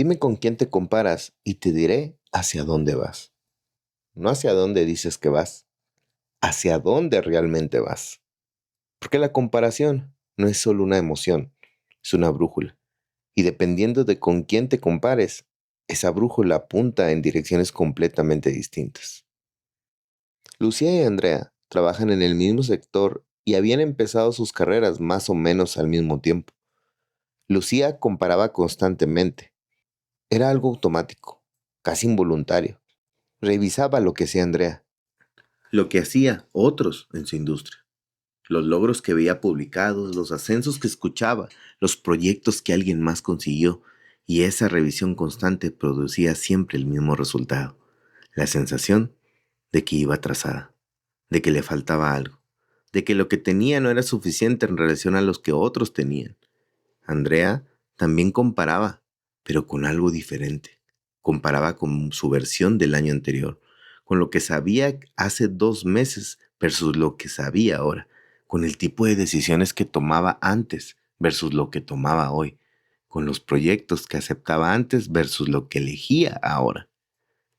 Dime con quién te comparas y te diré hacia dónde vas. No hacia dónde dices que vas, hacia dónde realmente vas. Porque la comparación no es solo una emoción, es una brújula. Y dependiendo de con quién te compares, esa brújula apunta en direcciones completamente distintas. Lucía y Andrea trabajan en el mismo sector y habían empezado sus carreras más o menos al mismo tiempo. Lucía comparaba constantemente. Era algo automático, casi involuntario. Revisaba lo que hacía Andrea, lo que hacía otros en su industria, los logros que veía publicados, los ascensos que escuchaba, los proyectos que alguien más consiguió, y esa revisión constante producía siempre el mismo resultado, la sensación de que iba atrasada, de que le faltaba algo, de que lo que tenía no era suficiente en relación a los que otros tenían. Andrea también comparaba, pero con algo diferente. Comparaba con su versión del año anterior, con lo que sabía hace 2 meses versus lo que sabía ahora, con el tipo de decisiones que tomaba antes versus lo que tomaba hoy, con los proyectos que aceptaba antes versus lo que elegía ahora.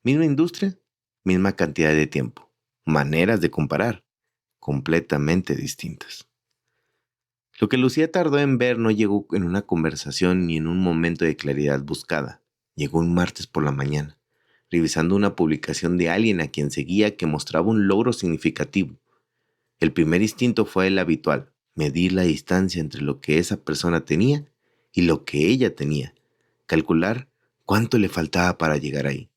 Misma industria, misma cantidad de tiempo, maneras de comparar, completamente distintas. Lo que Lucía tardó en ver no llegó en una conversación ni en un momento de claridad buscada. Llegó un martes por la mañana, revisando una publicación de alguien a quien seguía que mostraba un logro significativo. El primer instinto fue el habitual, medir la distancia entre lo que esa persona tenía y lo que ella tenía, calcular cuánto le faltaba para llegar ahí.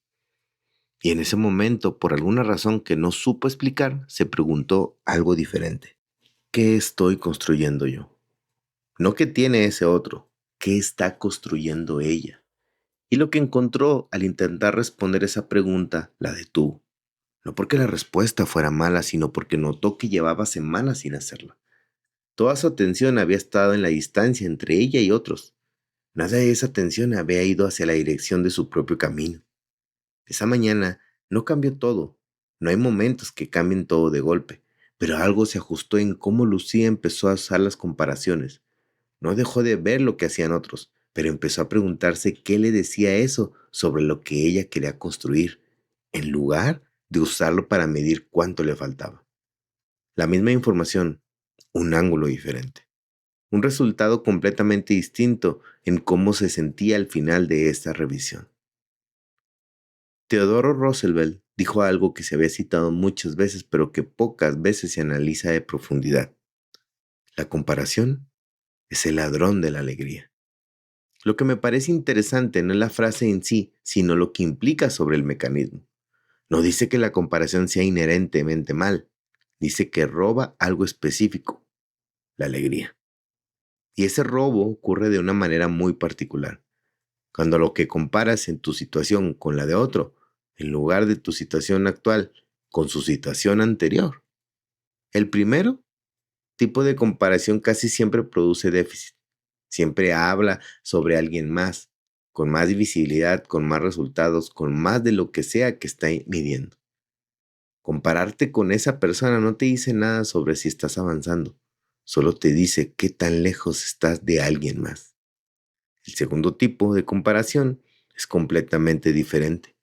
Y en ese momento, por alguna razón que no supo explicar, se preguntó algo diferente. ¿Qué estoy construyendo yo? No que tiene ese otro, ¿qué está construyendo ella? Y lo que encontró al intentar responder esa pregunta la detuvo. No porque la respuesta fuera mala, sino porque notó que llevaba semanas sin hacerla. Toda su atención había estado en la distancia entre ella y otros. Nada de esa atención había ido hacia la dirección de su propio camino. Esa mañana no cambió todo. No hay momentos que cambien todo de golpe, pero algo se ajustó en cómo Lucía empezó a usar las comparaciones. No dejó de ver lo que hacían otros, pero empezó a preguntarse qué le decía eso sobre lo que ella quería construir, en lugar de usarlo para medir cuánto le faltaba. La misma información, un ángulo diferente. Un resultado completamente distinto en cómo se sentía al final de esta revisión. Theodore Roosevelt dijo algo que se había citado muchas veces, pero que pocas veces se analiza de profundidad. La comparación es el ladrón de la alegría. Lo que me parece interesante no es la frase en sí, sino lo que implica sobre el mecanismo. No dice que la comparación sea inherentemente mal, dice que roba algo específico, la alegría. Y ese robo ocurre de una manera muy particular. Cuando lo que comparas en tu situación con la de otro, en lugar de tu situación actual con su situación anterior. El primero tipo de comparación casi siempre produce déficit. Siempre habla sobre alguien más, con más visibilidad, con más resultados, con más de lo que sea que está midiendo. Compararte con esa persona no te dice nada sobre si estás avanzando, solo te dice qué tan lejos estás de alguien más. El segundo tipo de comparación es completamente diferente,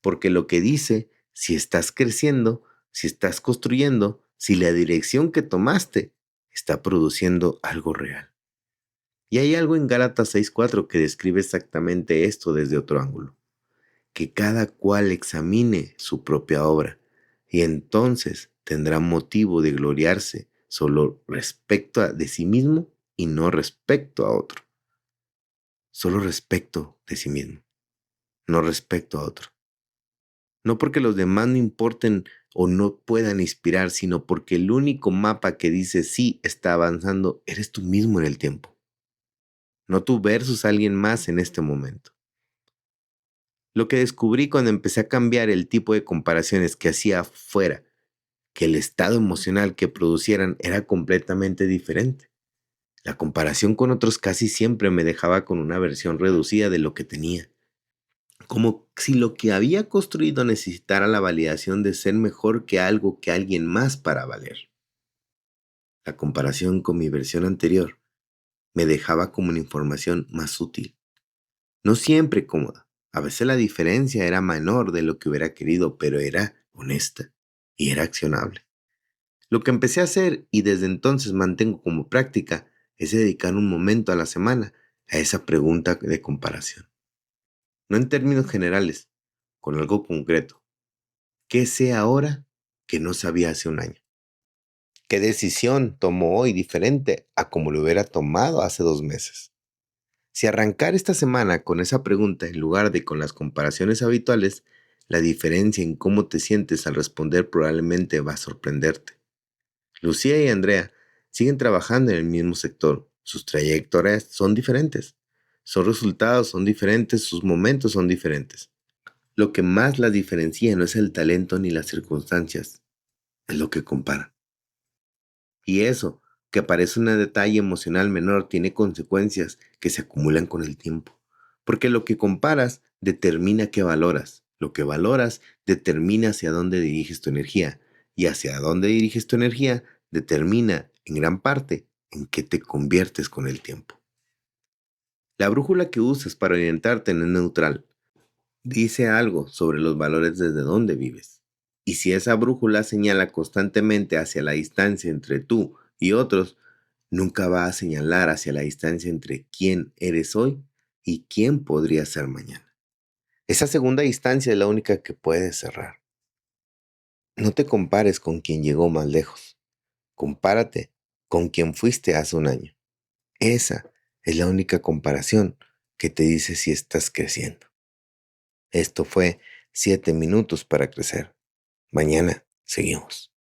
porque lo que dice si estás creciendo, si estás construyendo, si la dirección que tomaste está produciendo algo real. Y hay algo en Gálatas 6:4 que describe exactamente esto desde otro ángulo. Que cada cual examine su propia obra y entonces tendrá motivo de gloriarse solo respecto de sí mismo y no respecto a otro. Solo respecto de sí mismo, no respecto a otro. No porque los demás no importen o no puedan inspirar, sino porque el único mapa que dice sí está avanzando eres tú mismo en el tiempo. No tú versus alguien más en este momento. Lo que descubrí cuando empecé a cambiar el tipo de comparaciones que hacía fuera, que el estado emocional que producieran era completamente diferente. La comparación con otros casi siempre me dejaba con una versión reducida de lo que tenía. Como si lo que había construido necesitara la validación de ser mejor que algo que alguien más para valer. La comparación con mi versión anterior me dejaba como una información más útil. No siempre cómoda. A veces la diferencia era menor de lo que hubiera querido, pero era honesta y era accionable. Lo que empecé a hacer y desde entonces mantengo como práctica es dedicar un momento a la semana a esa pregunta de comparación. No en términos generales, con algo concreto. ¿Qué sé ahora que no sabía hace un año? ¿Qué decisión tomo hoy diferente a como lo hubiera tomado hace 2 meses? Si arrancar esta semana con esa pregunta en lugar de con las comparaciones habituales, la diferencia en cómo te sientes al responder probablemente va a sorprenderte. Lucía y Andrea siguen trabajando en el mismo sector. Sus trayectorias son diferentes. Sus resultados son diferentes, sus momentos son diferentes. Lo que más las diferencia no es el talento ni las circunstancias, es lo que comparan. Y eso, que parece un detalle emocional menor, tiene consecuencias que se acumulan con el tiempo. Porque lo que comparas determina qué valoras. Lo que valoras determina hacia dónde diriges tu energía. Y hacia dónde diriges tu energía determina, en gran parte, en qué te conviertes con el tiempo. La brújula que usas para orientarte no es neutral. Dice algo sobre los valores desde donde vives. Y si esa brújula señala constantemente hacia la distancia entre tú y otros, nunca va a señalar hacia la distancia entre quién eres hoy y quién podría ser mañana. Esa segunda distancia es la única que puedes cerrar. No te compares con quien llegó más lejos. Compárate con quien fuiste hace un año. Esa es la única comparación que te dice si estás creciendo. Esto fue 7 minutos para crecer. Mañana seguimos.